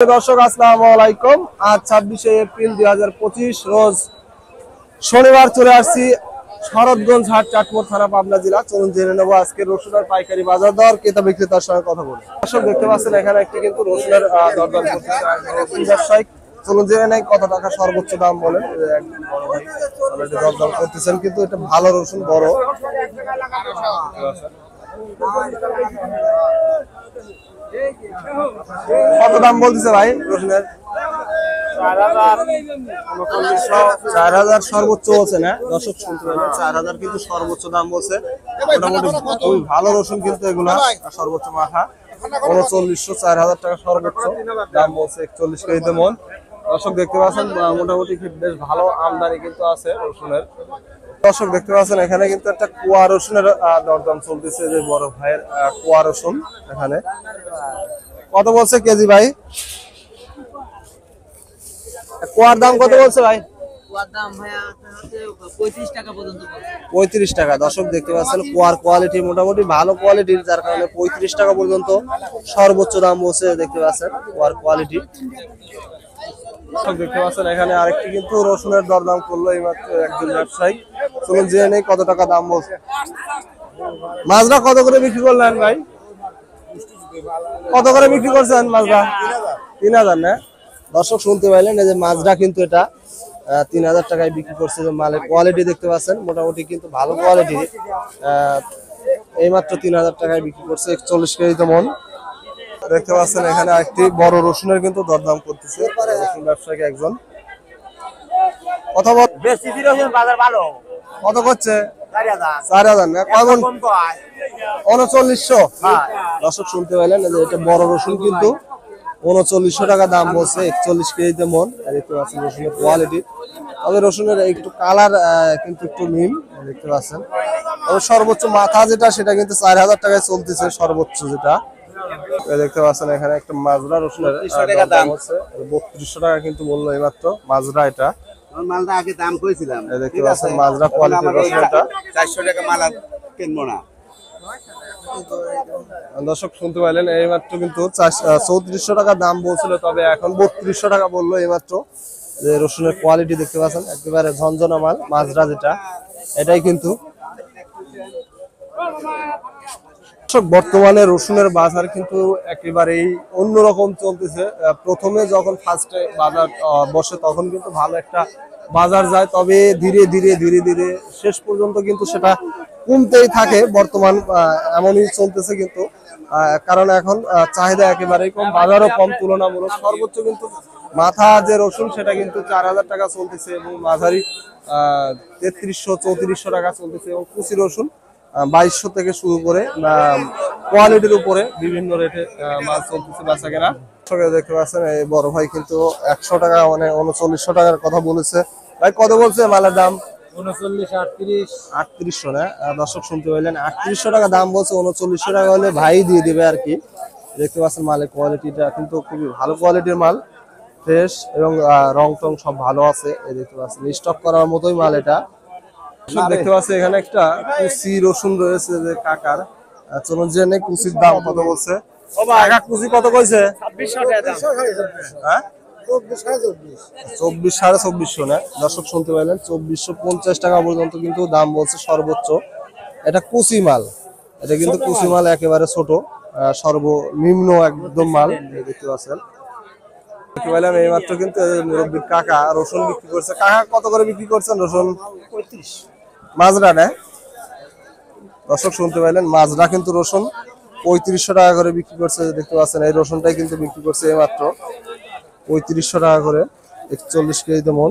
দর্শক আসসালামু আলাইকুম। আজ 26শে এপ্রিল 2025 রোজ শনিবার চলে আসছি শরৎগঞ্জ হাট, চাটমোহর থানা, পাবনা জেলা। চলুন জেনে নেবো আজকে রসুনের পাইকারি বাজার দর, ক্রেতা বিক্রেতার সঙ্গে কথা বলি। দর্শক দেখতে পাচ্ছেন এখানে একটি কিন্তু রসুনের দরদাম করতেছে রসুন ব্যবসায়ী। চলুন জেনে নেই কত টাকা সর্বোচ্চ দাম বলেন। দরদাম করতেছেন কিন্তু এটা ভালো রসুন, বড়। কত দাম বলতেছে ভাই রসুনের? 4000 সর্বোচ্চ বলছে না দর্শক, শুনতে পারেন 4000 কিন্তু সর্বোচ্চ দাম বলছে। মোটামুটি খুবই ভালো রসুন কিন্তু এগুলা। সর্বোচ্চ মাথা 3900, 4000 টাকা সর্বোচ্চ দাম বলছে। 41 কেজিতে মন। দর্শক দেখতে পাচ্ছেন মোটামুটি বেশ ভালো আমদানি কিন্তু আছে রসুনের। দর্শক দেখতে পাচ্ছেন এখানে কিন্তু একটা কুয়া রসুনের দরদাম চলতেছে, যে বড় ভাইয়ের কুয়া রসুন। এখানে কত বলছে কেজি ভাই? কুয়ার দাম কত বলছে ভাই? 35 টাকা। দর্শক দেখতে পাচ্ছেন কুয়ার কোয়ালিটি মোটামুটি ভালো কোয়ালিটির, যার কারণে 35 টাকা পর্যন্ত সর্বোচ্চ দাম বলছে। দেখতে পাচ্ছেন কুয়ার কোয়ালিটি। দেখতে পাচ্ছেন এখানে আরেকটি কিন্তু রসুনের দরদাম করলো এইমাত্র একজন ব্যবসায়ী। চলুন জেনে নেই কত টাকা দাম বলছে। মাজরা কত করে বিক্রি করলেন ভাই? কত করে বিক্রি করছেন মাজরা? 3000 না? দর্শক শুনতে পাইলেন, এই যে মাজরা কিন্তু এটা 3000 টাকায় বিক্রি করছে। যে মালের কোয়ালিটি দেখতে পাচ্ছেন মোটামুটি কিন্তু ভালো কোয়ালিটি। এইমাত্র 3000 টাকায় বিক্রি করছে। 41 কেজিতে মন। দেখতে পাচ্ছেন এখানে একটি বড় রসুনের কিন্তু দরদাম করতেছে রসুন ব্যবসায়ী একজন। কত কত করছে? 4000 না? কখন? 3900। দর্শক শুনতে পাইলেন, এটা বড় রসুন কিন্তু 3900 টাকা দাম বলছে। 41 কেজিতে মন। দেখতে পাচ্ছেন রসুনের কোয়ালিটি। তবে রসুনের একটু কালার কিন্তু একটু নীল দেখতে পাচ্ছেন। তবে সর্বোচ্চ মাথা যেটা সেটা কিন্তু 4000 টাকায় চলতেছে সর্বোচ্চ যেটা। দেখতে পাচ্ছেন এখানে একটা মাজরা রসুনের দাম হচ্ছে 3200 টাকা কিন্তু বললো এইমাত্র মাজরা। এটা মালটা আগে দাম কইছিলাম, দেখতে পাচ্ছেন মাজরা কোয়ালিটির রসুন। এটা 400 টাকা মাল কিনবো না। দর্শক শুনতে পাইলেন এইমাত্র কিন্তু 3400 টাকা দাম বলছিল, তবে এখন 3200 টাকা বললো এইমাত্র। যে রসুনের কোয়ালিটি দেখতে পাচ্ছেন একেবারে ঝনঝনা মাল মাজরা যেটা, এটাই কিন্তু। বর্তমানে রসুনের বাজার কিন্তু একেবারেই অন্যরকম চলতেছে। প্রথমে যখন ফার্স্টে বাজার বসে তখন কিন্তু ভালো একটা বাজার যায়, তবে ধীরে ধীরে ধীরে ধীরে শেষ পর্যন্ত কিন্তু সেটা কমতেই থাকে। বর্তমান এমনই চলতেছে কিন্তু, কারণ এখন চাহিদা একেবারেই কম, বাজারও কম তুলনামূলক। সর্বোচ্চ কিন্তু মাথা যে রসুন সেটা কিন্তু 4000 টাকা চলতেছে, এবং মাঝারি 3300 3400 টাকা চলতেছে, এবং কুচি রসুন 2200 থেকে শুরু করে কোয়ালিটির উপরে বিভিন্ন রেটে মাছ চলতেছে বেচা কেনা। দেখতে পাচ্ছেন এই বড় ভাই কিন্তু 100 টাকা মানে 3900 টাকার কথা বলেছে। ভাই কত বলছে মালের দাম? 3800 না? দর্শক শুনতে পাইলেন 3800 টাকা দাম বলছে। 3900 টাকা হলে ভাই দিয়ে দিবে আর কি। দেখতে পাচ্ছেন মালের কোয়ালিটিটা কিন্তু খুবই ভালো কোয়ালিটির মাল, ফ্রেশ, এবং রং টং সব ভালো আছে। এই দেখতে পাচ্ছেন স্টক করার মতোই মাল এটা। দেখতে পাচ্ছি এখানে একটা কুচি রসুন রয়েছে যে কাকার। চলুন জেনে কুচির দাম কত বলছে। কাকা কুচি কত কইছে? 24 2450 না? দর্শক শুনতে পাইলেন 2450 টাকা পর্যন্ত কিন্তু দাম বলছে সর্বোচ্চ। এটা কুচি মাল, এটা কিন্তু কুচি মাল একেবারে ছোট, সর্বনিম্ন একদম মাল। দেখতে পাচ্ছেন দেখতে পাইলাম এইমাত্র কিন্তু মুরব্বী কাকা রসুন বিক্রি করছে। কাকা কত করে বিক্রি করছেন রসুন? 35 মাজরা না? দর্শক শুনতে পাইলেন মাজরা কিন্তু রসুন 3500 টাকা করে বিক্রি করছে। দেখতে পাচ্ছেন এই রসুনটাই কিন্তু বিক্রি করছে এইমাত্র 3500 টাকা করে। 41 কেজিতে মন।